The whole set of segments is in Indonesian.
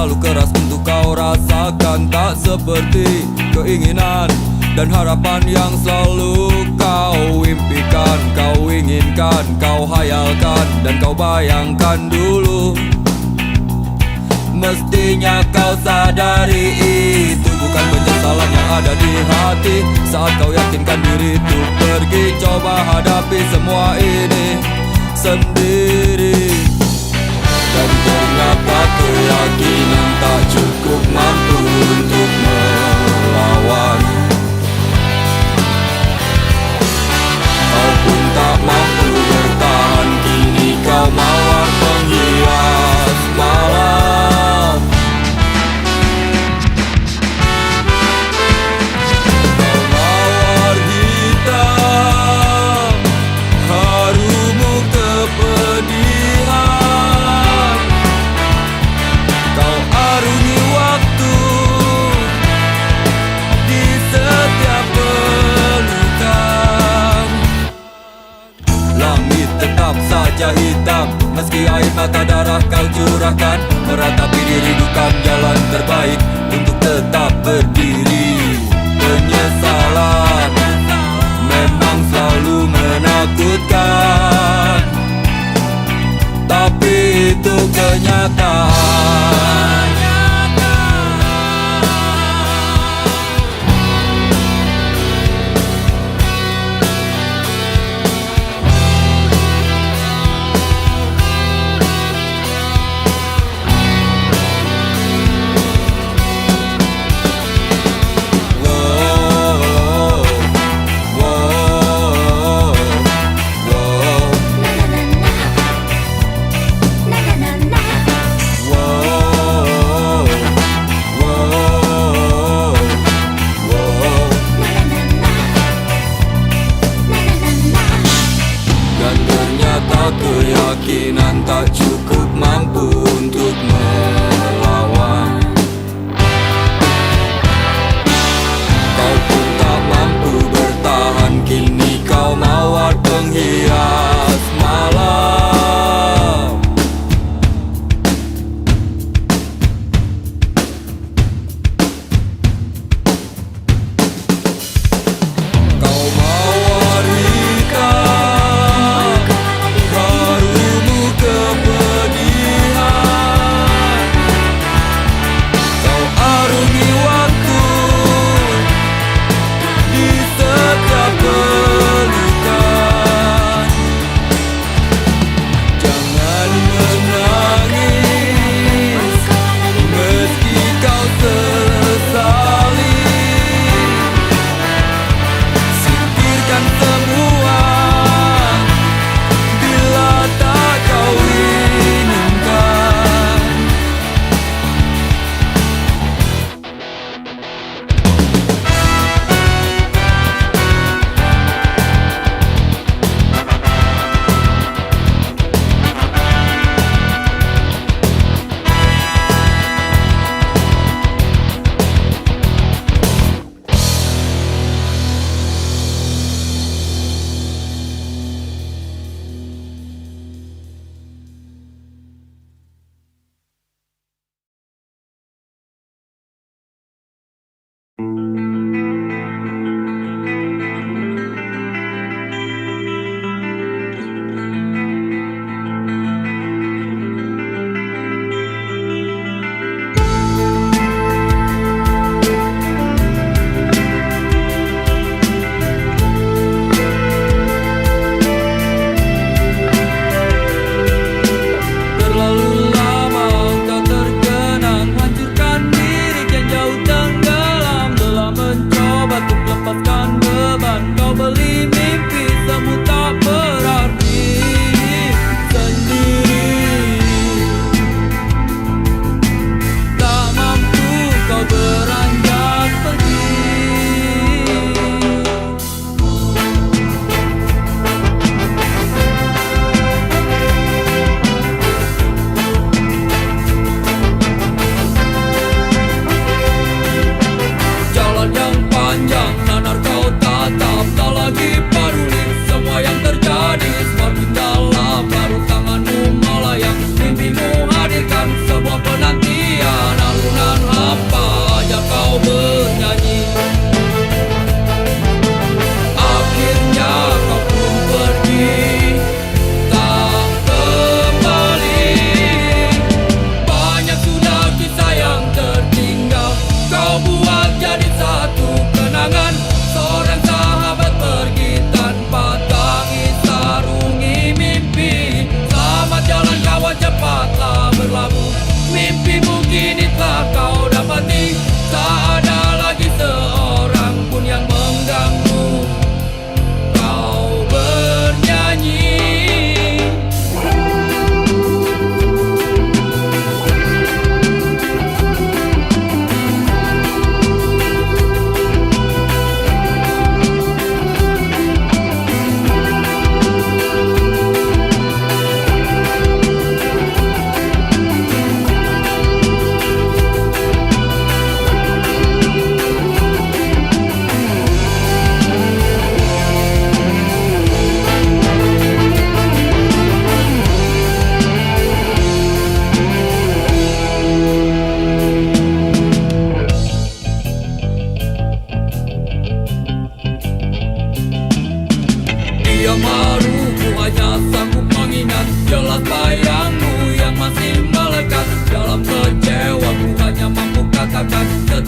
terlalu keras untuk kau rasakan. Tak seperti keinginan dan harapan yang selalu kau impikan, kau inginkan, kau hayalkan, dan kau bayangkan dulu. Mestinya kau sadari itu bukan penyesalan yang ada di hati. Saat kau yakinkan diri untuk pergi, coba hadapi semua ini sendiri. Dan ternyata keyakinan tak cukup mampu untuk melawan. Kau pun tak mampu bertahan, kini kau mawar penghias malam. Kau mawar hitam, harumu kepedihan. Kau arungi waktu di setiap pelukan. Langit tetap saja hitam, meski air mata darah kau curahkan. Meratapi diri bukan jalan terbaik untuk tetap berdiri. Penyesalan memang selalu menakutkan, tapi itu kenyataan.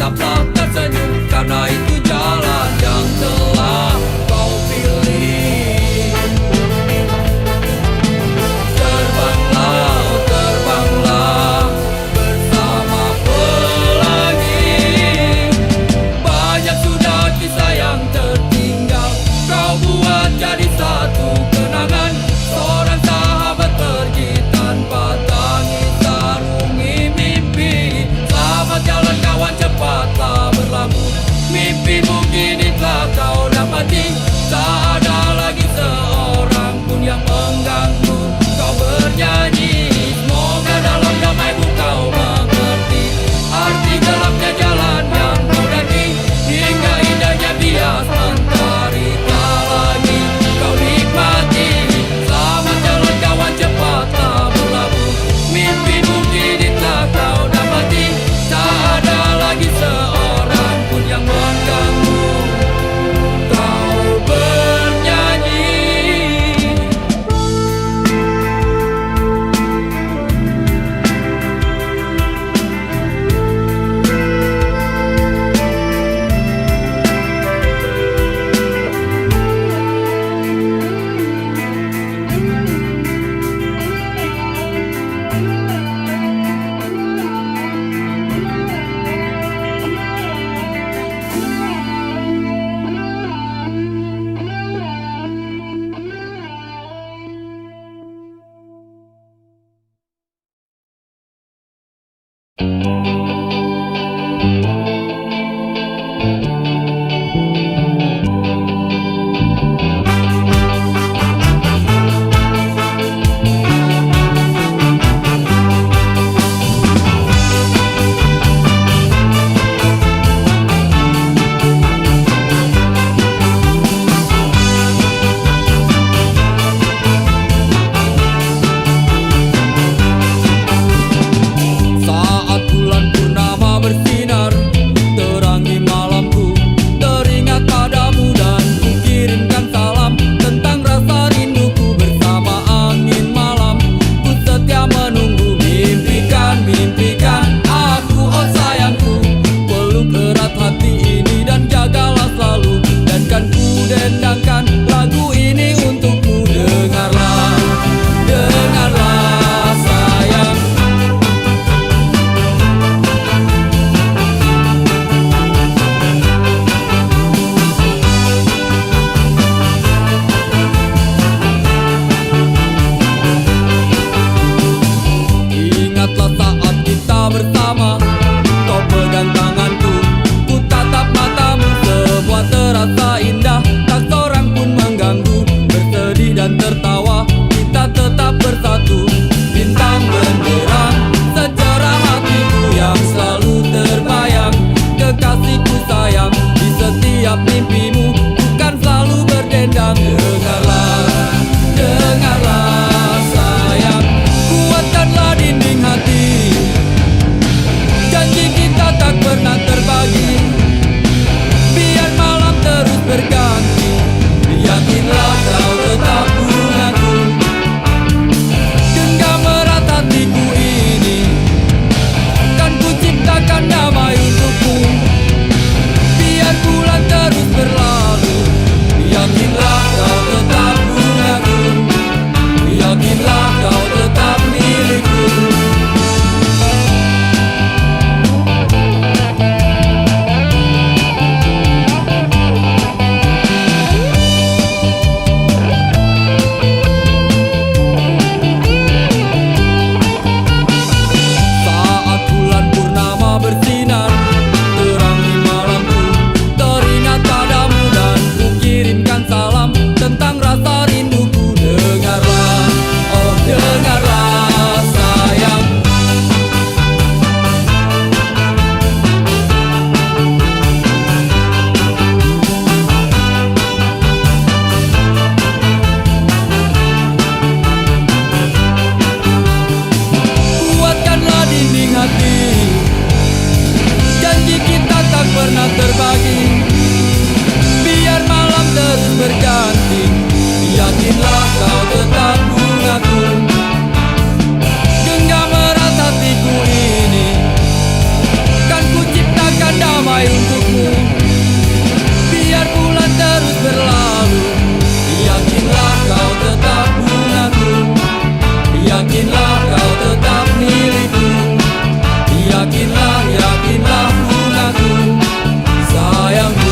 tetaplah tersenyum, karena itu jalan yang telah kau pilih. Terbanglah, oh terbanglah bersama pelangi. Banyak sudah kisah yang tertinggal, kau buat jadi satu kenangan. Seorang sahabat pergi tanpa tangis, arungi mimpi. Selamat jalan kawan, cepatlah sampai untukmu. Biar bulan terus berlalu, yakinlah kau tetap bungaku, yakinlah kau tetap milikku. Yakinlah, yakinlah bungaku, sayangku.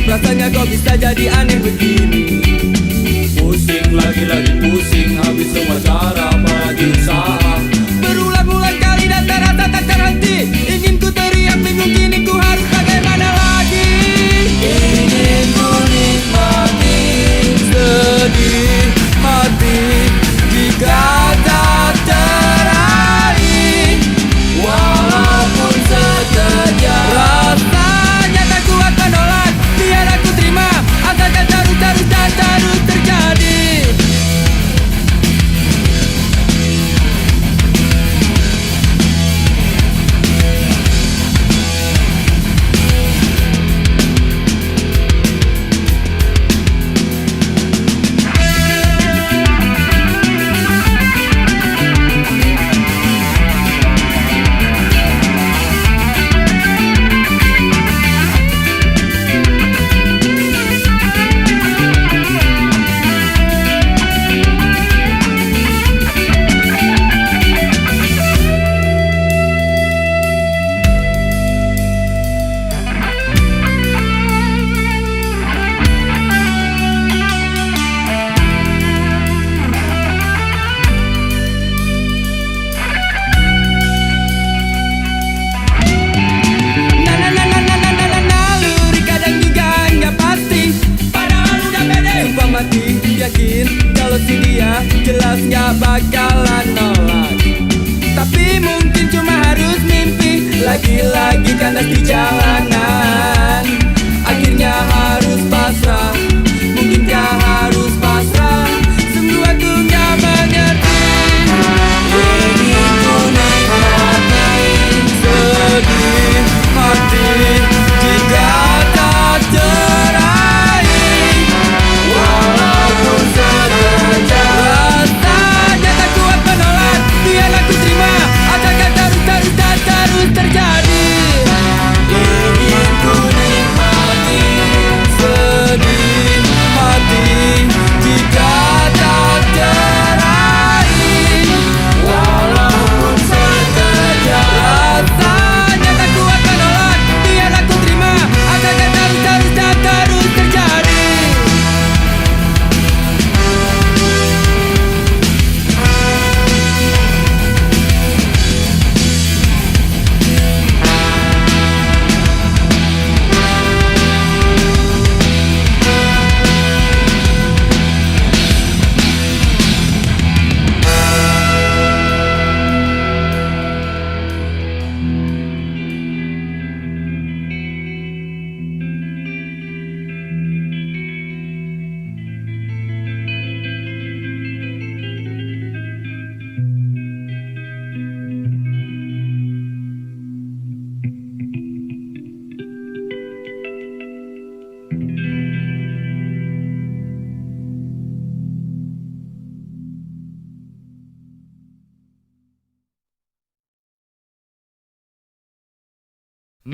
Rasanya kok bisa jadi aneh begini. Pusing lagi pusing, habis semua cara apalagi usaha. Berulang-ulang kali dan terasa tak terhenti. Ingin ku teriak bingung kini ku harus bagaimana lagi. Ingin ku nikmati sedih hati jika tak teraih, walaupun sekejap. Rasanya tak kuat menolak, biar aku terima, asalkan terus dan terus terjadi.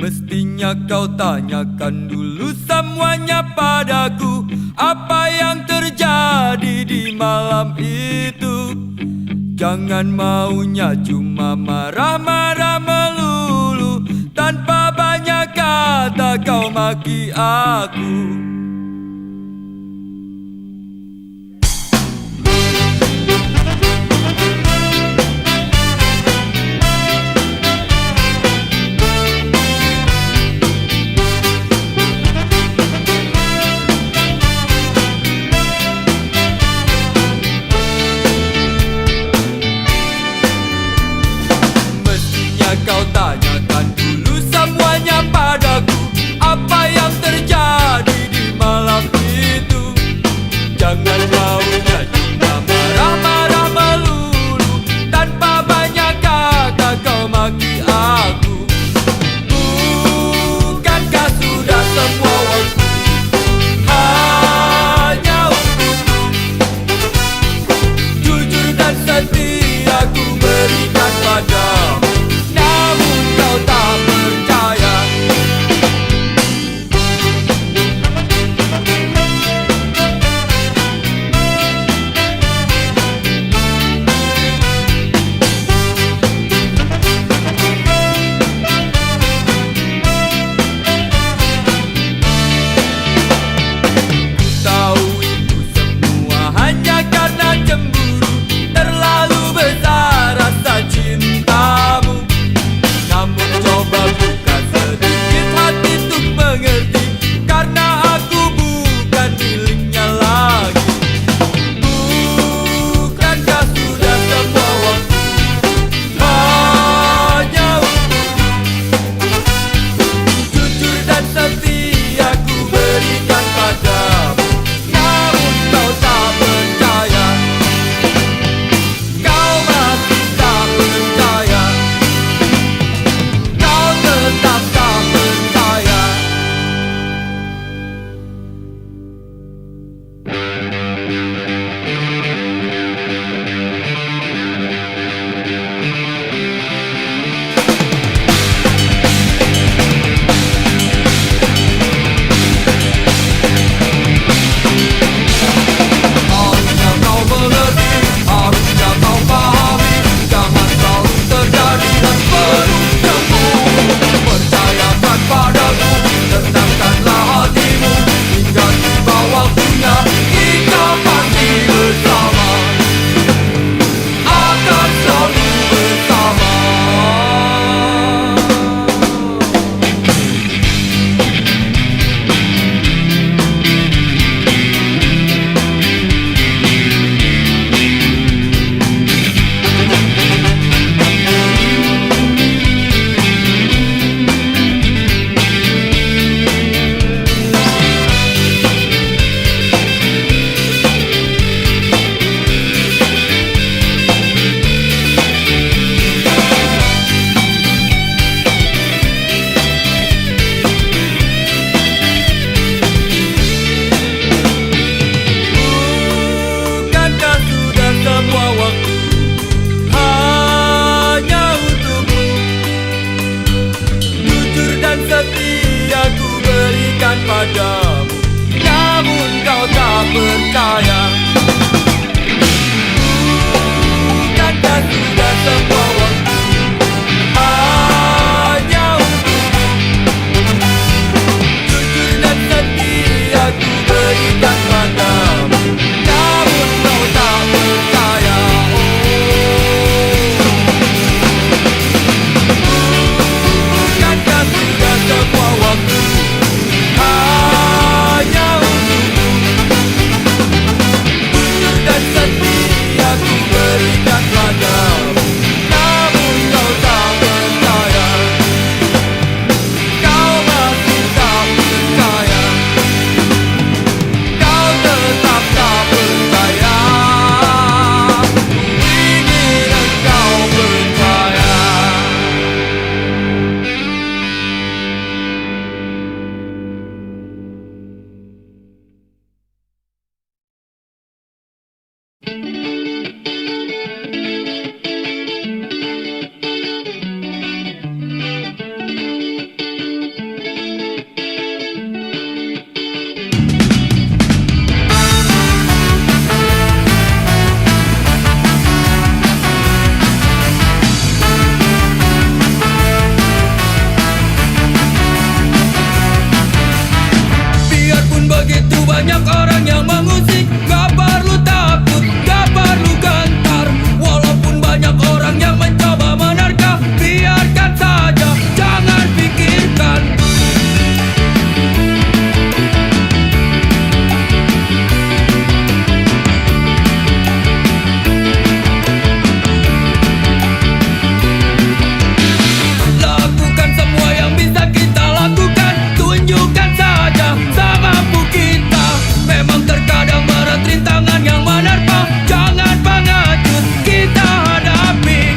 Mestinya kau tanyakan dulu semuanya padaku, apa yang terjadi di malam itu. Jangan maunya cuma marah-marah melulu, tanpa banyak kata kau maki aku. Kau tanyakan dulu semuanya padaku, apa yang terjadi di banyak orang yang mengusik. Gak perlu takut, gak perlu gentar. Walaupun banyak orang yang mencoba menerka, biarkan saja, jangan pikirkan. Lakukan semua yang bisa kita lakukan. Tunjukkan saja semampu kita. Memang terkadang berat rintangan yang menerpa. Jangan pengecut, kita hadapi.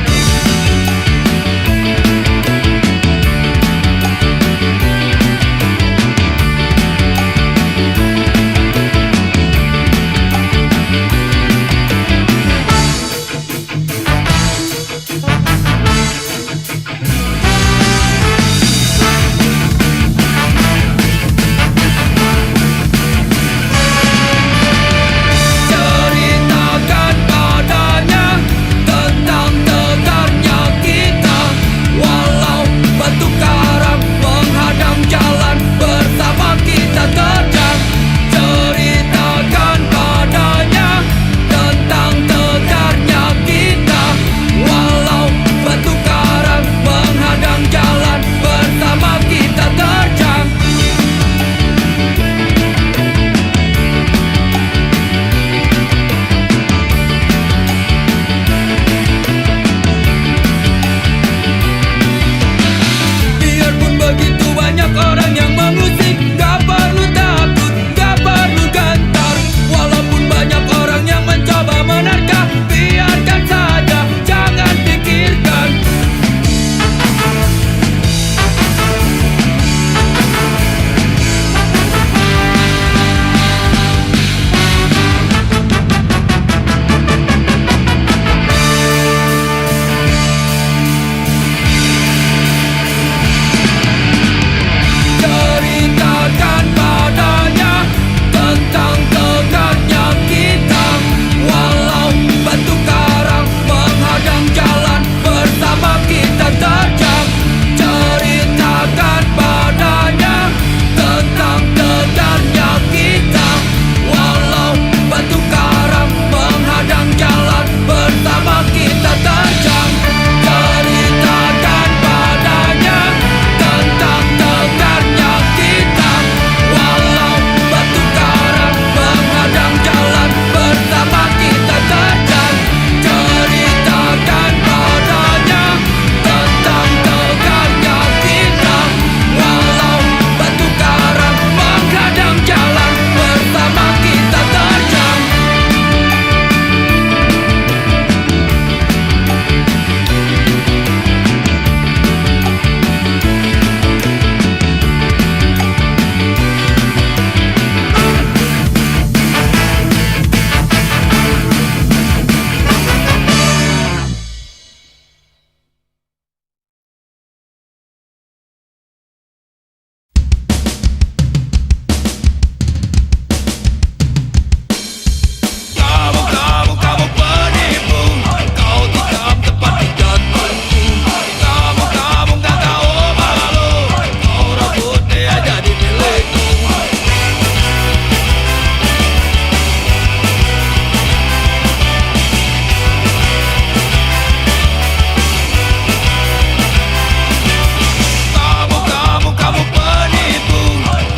Ceritakan padanya tentang tegarnya kita. Walau batu karang menghadang jalan, bersama kita terjang. Ceritakan padanya tentang tegarnya kita. Walau batu karang menghadang jalan, bersama kita terjang. Biarpun begitu banyak orang yang mengusik, gak perlu takut, gak perlu gentar. Walaupun banyak orang yang mencoba menerka, biarkan saja, jangan pikirkan. Ceritakan padanya tentang tegarnya kita. Walau batu karang menghadang jalan, bersama kita terjang. Ceritakan padanya tentang tegarnya kita. Walau batu karang menghadang jalan, bersama kita terjang. Ceritakan padanya tentang tegarnya kita. Walau batu karang menghadang jalan, bersama kita terjang. Ceritakan padanya tentang tegarnya kita. Walau batu karang menghadang jalan, bersama kita terjang. Kamu penipu. Kau tikam tepat di jantungku. Kamu gak tahu malu. Kau rebut dia jadi milikku. Kamu penipu.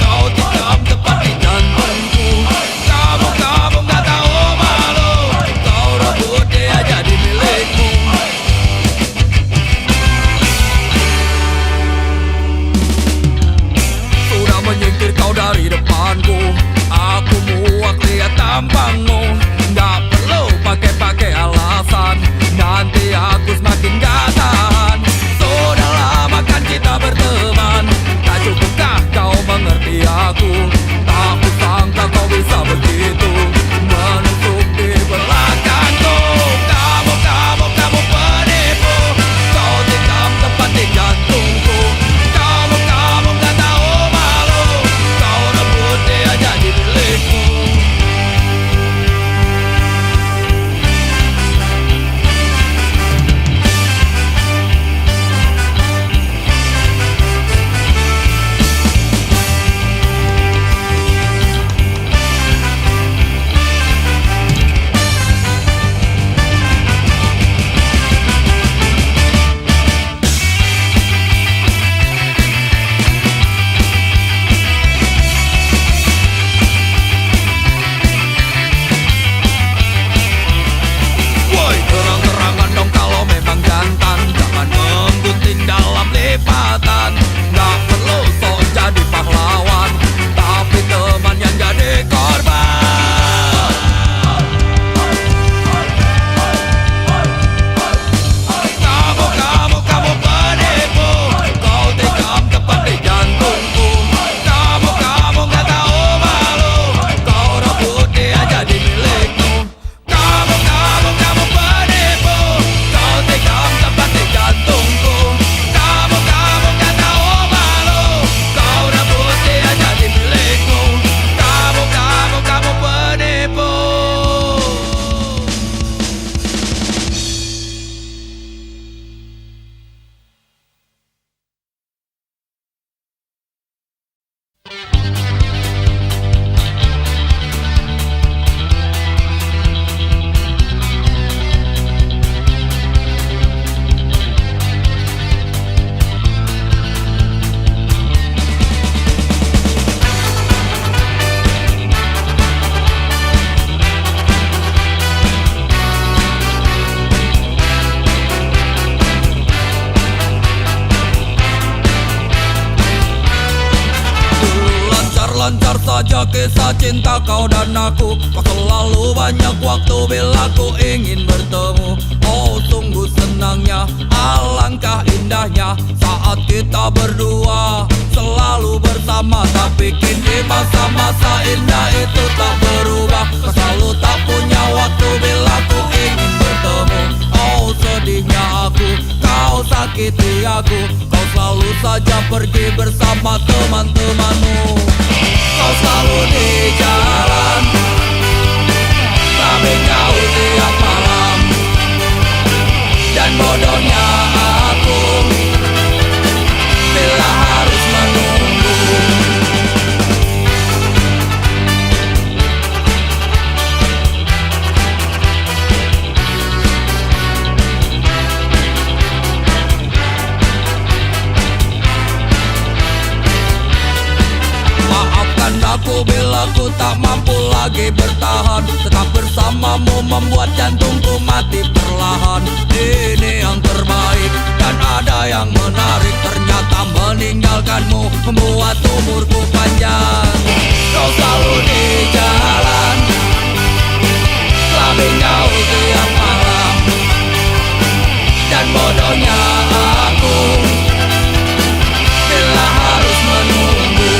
Kau tikam tepat di jantungku. Kamu gak tahu malu. Kau rebut dia jadi milikku. Sudah menyingkir kau dari depanku. Aku muak lihat tampangmu. Gak perlu pakai alasan. Nanti aku semakin gak tahan. Sudah lama kan kita berteman. Tak cukupkah kau mengerti aku? Tak kusangka kau bisa begitu menusuk di belakangku. Kamu penipu. Kau tikam tepat di jantungku. Kamu gak tahu malu. Kau rebut dia jadi milikku. Biar saja kisah cinta kau dan aku. Kau selalu banyak waktu bila ku ingin bertemu. Oh sungguh senangnya, alangkah indahnya saat kita berdua selalu bersama. Tapi kini masa-masa indah itu tak berubah. Kau selalu tak punya waktu bila ku ingin bertemu. Oh sedihnya aku, kau sakiti aku. Kau selalu saja pergi bersama teman-temanmu. Kau selalu di jalan, tapi kau tiap malam. Dan bodohnya aku bila harus menunggu. Maafkan aku bila ku tak mampu lagi bertahan. Tetap bersamamu membuat jantungku mati perlahan. Ini yang terbaik dan ada yang menarik. Ternyata meninggalkanmu membuat umurku panjang. Kau selalu di jalan, tapi kau tiap malam. Dan bodohnya aku bila harus menunggu.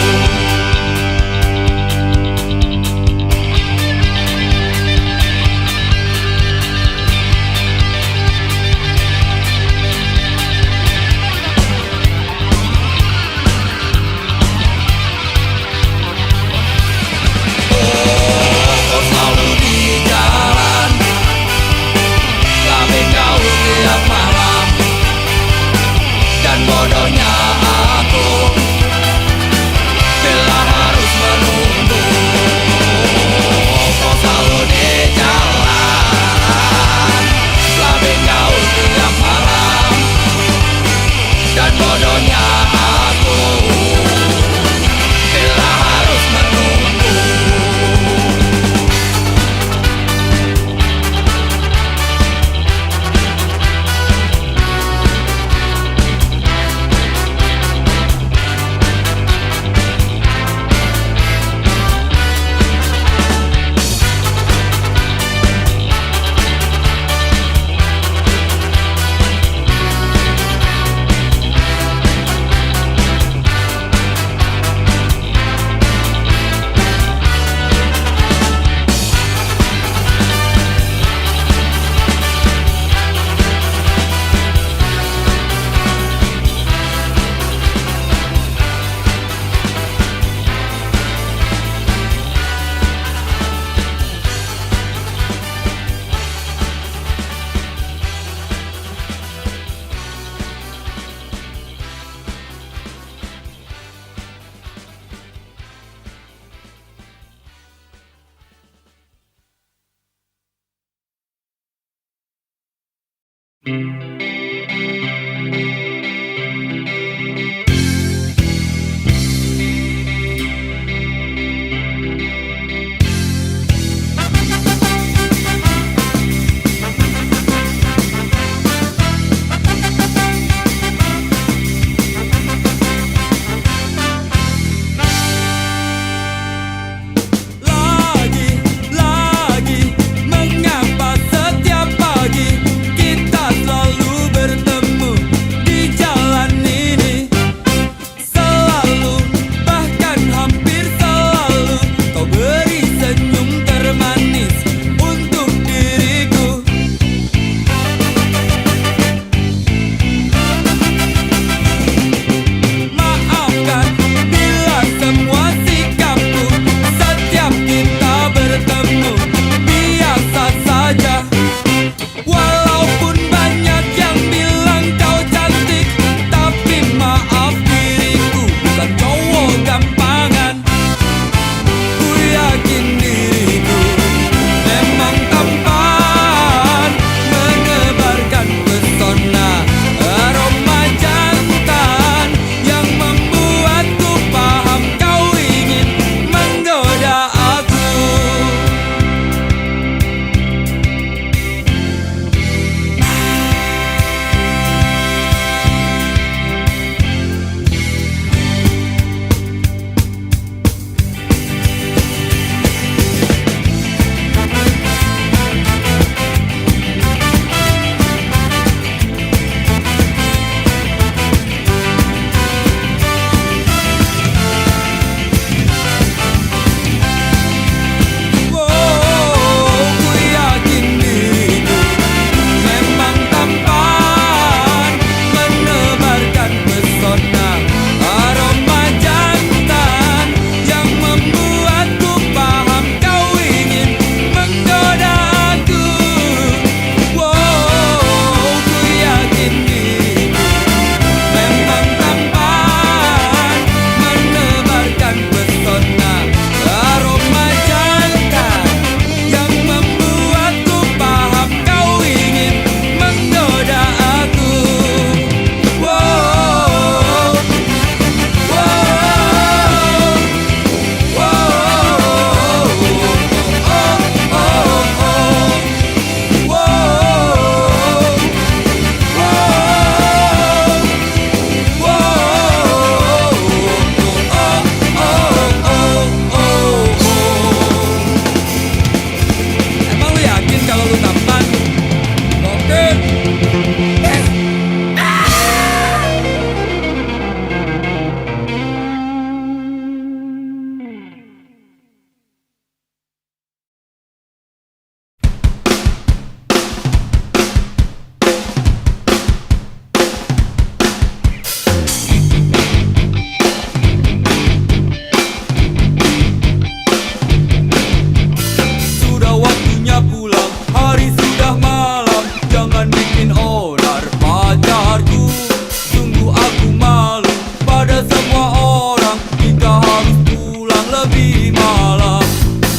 malam.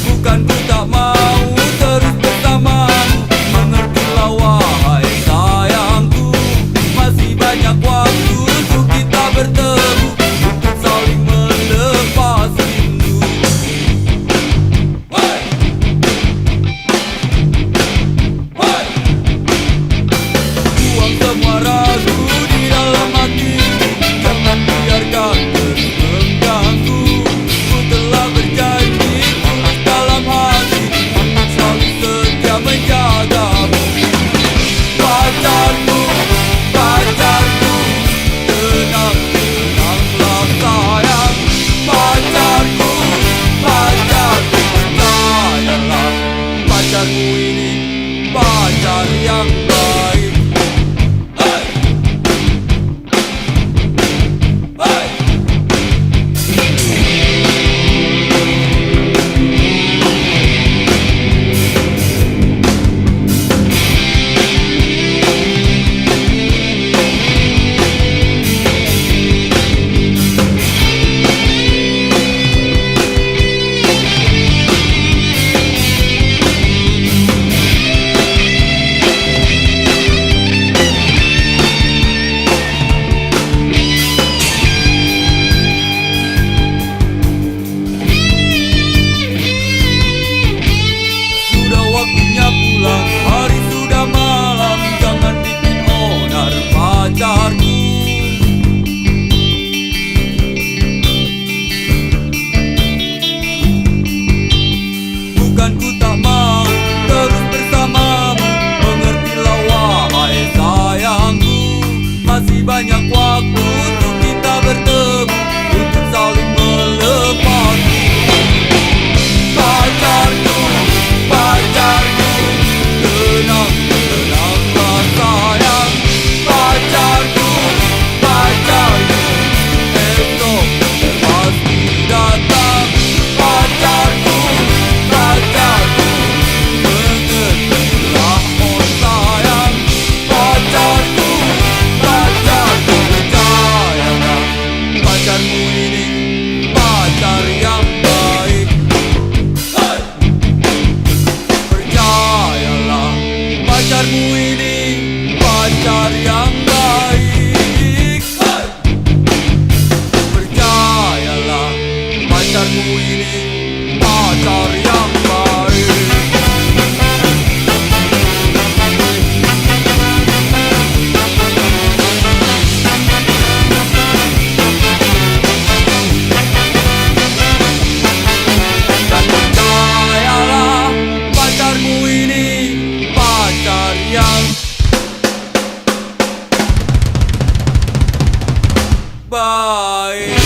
Bukan ku tak mau terus bersamamu, mengertilah wahai sayangku. Masih banyak waktu untuk kita bertemu, untuk saling melepas rindu. Hey! Hey! Buang semua ragu di dalam hatimu, jangan biarkan terus mengganggu. Ku telah berjanji tulus dalam hati, untuk selalu setia menjagamu. Pacarku, pacarku, tenang, tenanglah sayang. Pacarku, pacarku, percayalah, pacarmu ini pacar yang baik. Hey! Hey! Sudah waktunya pulang, hari sudah malam, jangan bikin onar pacarku. Bukan ku tak mau terus bersamamu, mengertilah wahai sayangku. Masih banyak waktu untuk kita bertemu, untuk saling melepas rindu. Pacarku, pacarku, tenang, tenanglah sayang. Pacarku, pacarku, esok pasti datang. Pacarku, pacarku, mengertilah oh sayang. Pacarku, pacarku, percayalah, pacarmu ini pacar yang baik. Hey! Percayalah, pacarmu ini pacar yang baik. Hey! Percayalah, pacarmu ini pacar yang baik. Dan percayalah, pacarmu ini pacar yang baik.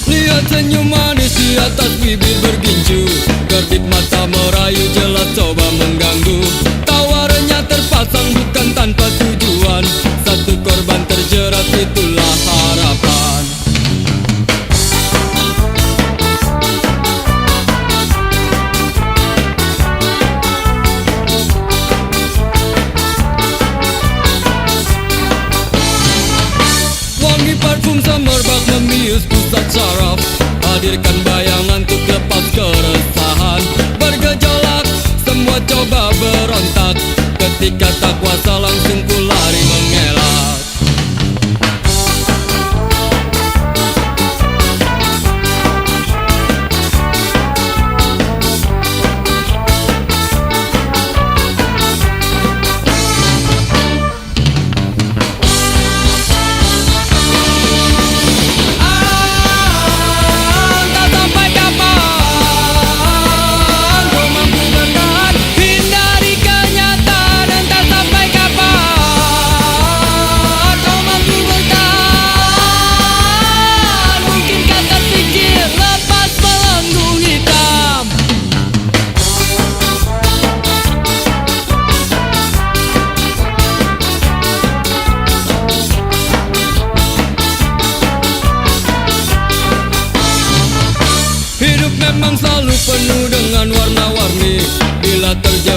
Lihat senyum manis di atas bibir bergincu, kedip mata merayu jelas coba mengganggu. Tawarannya terpasang bukan tanpa tujuan, satu korban terjerat itulah harapan. Wangi parfum semerbak membius pusat saraf, hadirkan bayangan untuk lepas keresahan. Bergejolak, semua coba berontak, ketika tak kuasa langsung ku lari mengelak. Hindari kenyataan.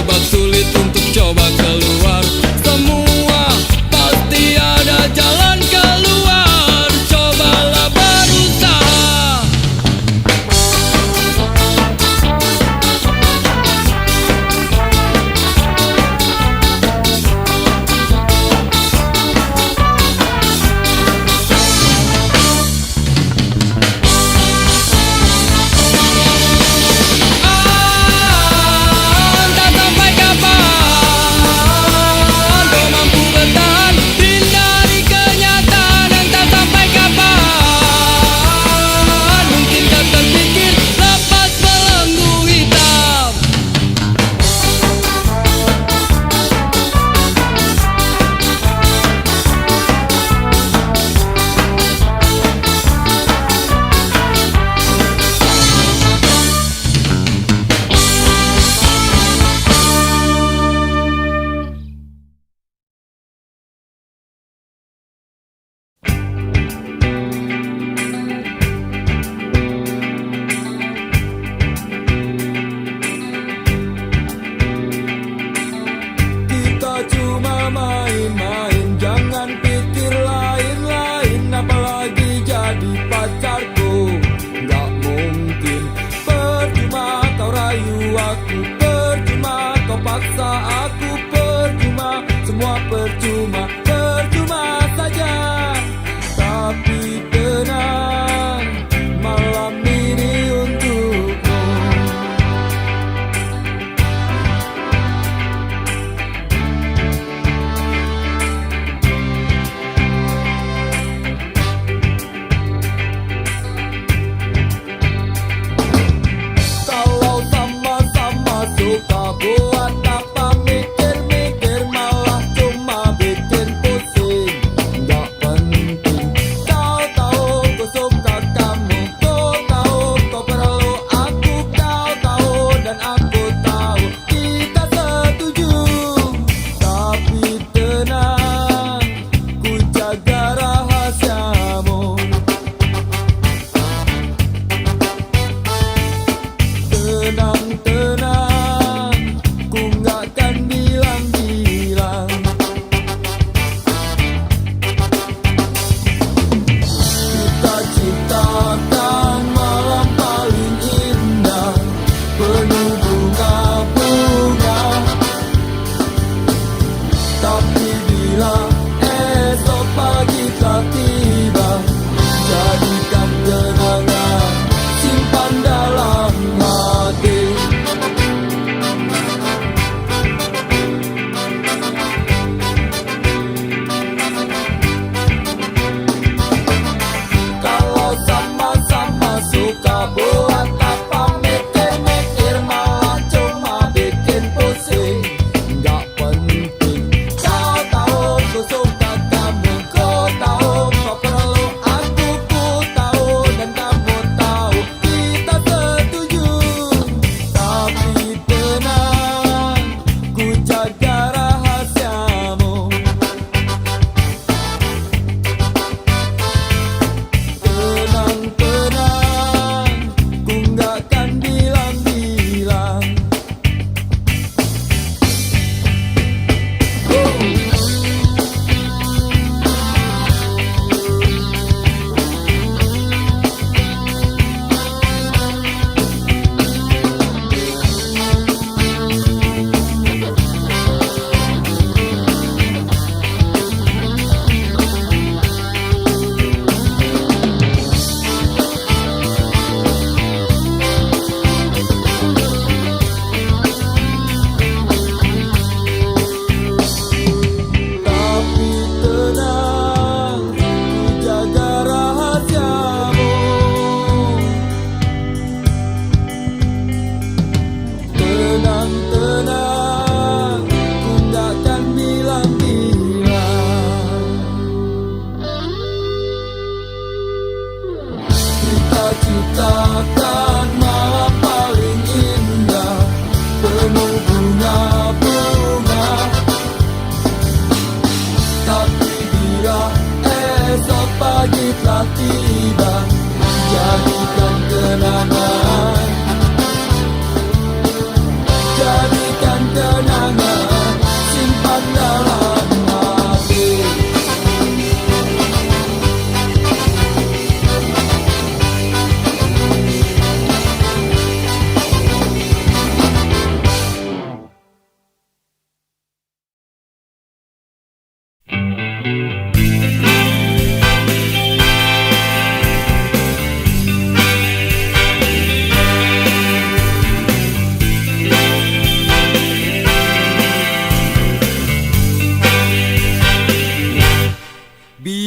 terjebak sulit untuk coba keluar. Semua pasti ada jalan keluar, cobalah berusaha. Entah sampai kapan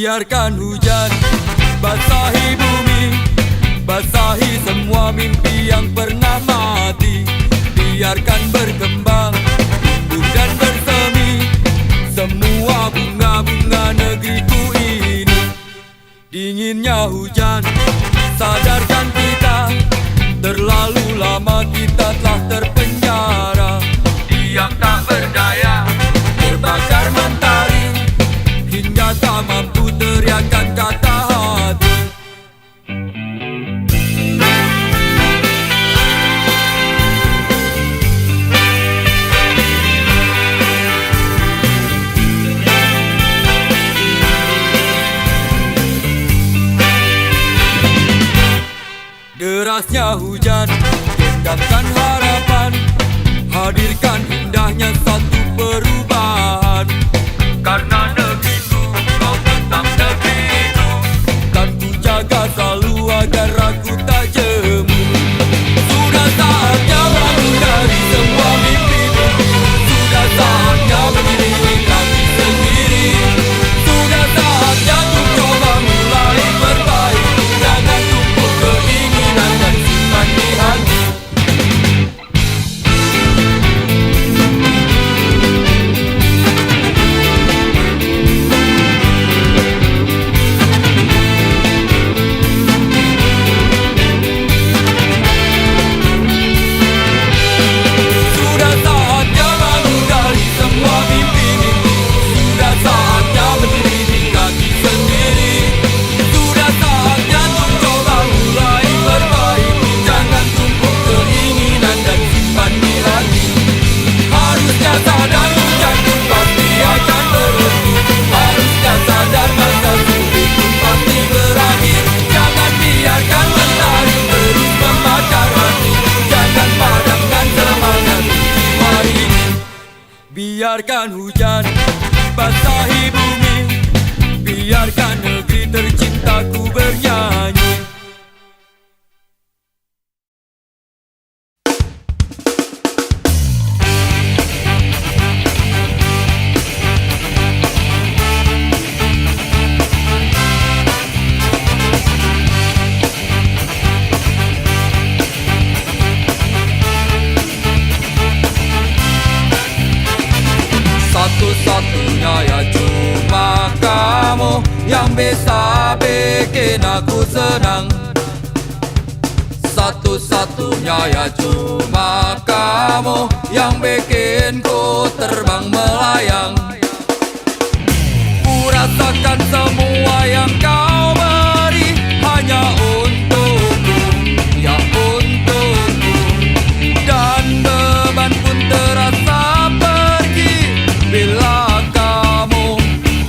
Biarkan hujan basahi bumi, basahi semua mimpi yang pernah mati. Biarkan berkembang, tumbuh dan bersemi semua bunga-bunga negeriku ini. Dinginnya hujan sadarkan kita, terlalu lama kita telah terpenjara. Diam tak berdaya, terbakar mentari, hingga tak mampu teriakan kata hati. Derasnya hujan gendamkan harapan, hadirkan indahnya satu perubahan. Karena negeriku, kau tetap negeriku, kan ku jaga selalu agar aku tak jemu. Sudah saatnya bangun dari semua mimpimu, sudah saatnya berdiri di kaki sendiri, sudah saatnya untuk coba mulai perbaiki. Jangan tumpuk keinginan dan simpan di hati. Biarkan hujan basahi bumi, biarkan negeri tercintaku bernyanyi. Satu-satunya ya cuma kamu yang bisa bikin aku senang. Satu-satunya ya cuma kamu yang bikin ku terbang melayang. Ku rasakan semua yang kau beri hanya untukku, ya untukku. Dan beban pun terasa pergi bila kamu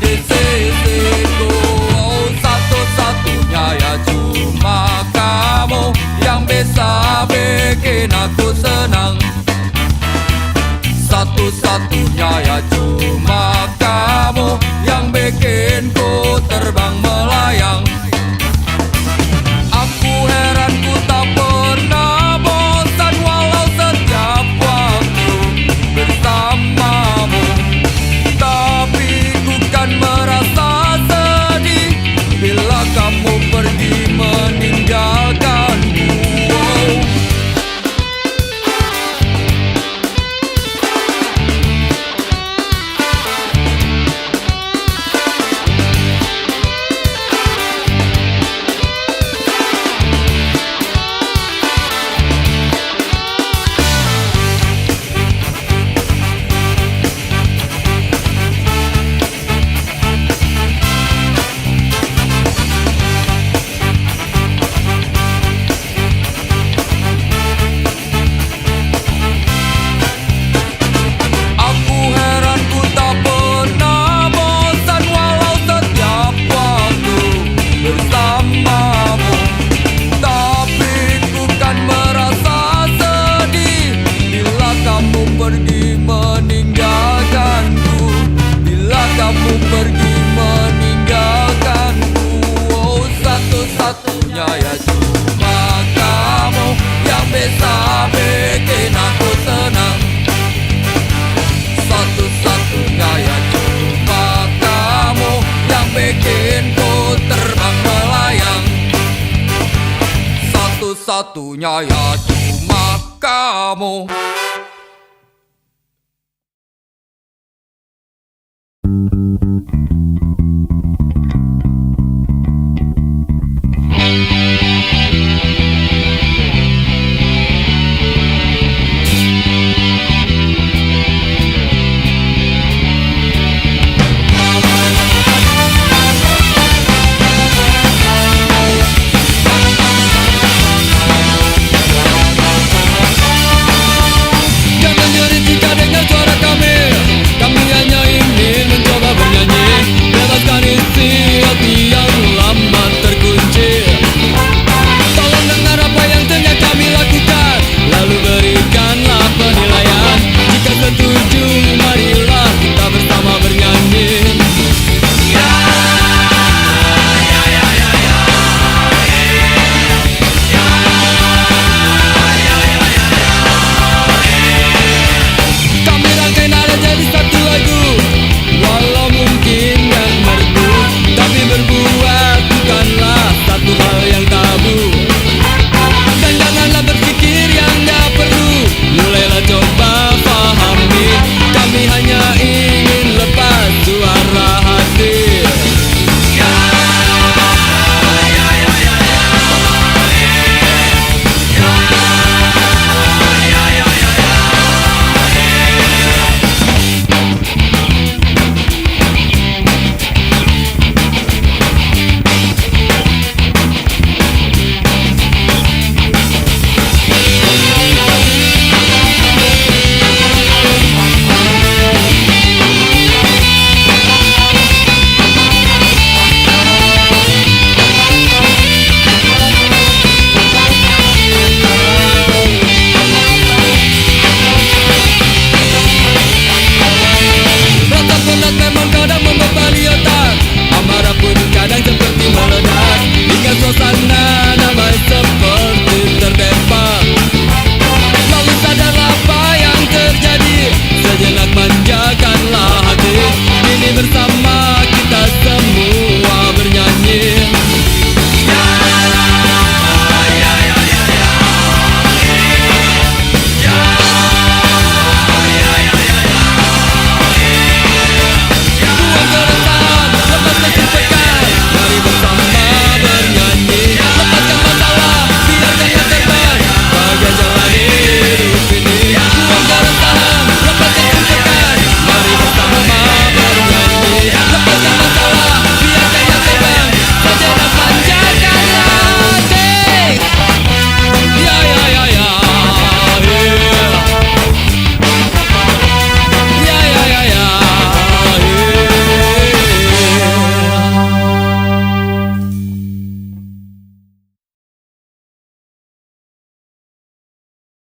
di sisiku. Oh, satu-satunya ya cuma kamu yang bisa bikin aku senang. Satu-satunya ya cuma kamu yang bikin ku terbang melayang. Aku heran ku tak pernah bosan walau setiap waktu bersamamu. Tapi ku kan merasa sedih bila kamu pergi meninggalkanku. satunya ya cuma kamu.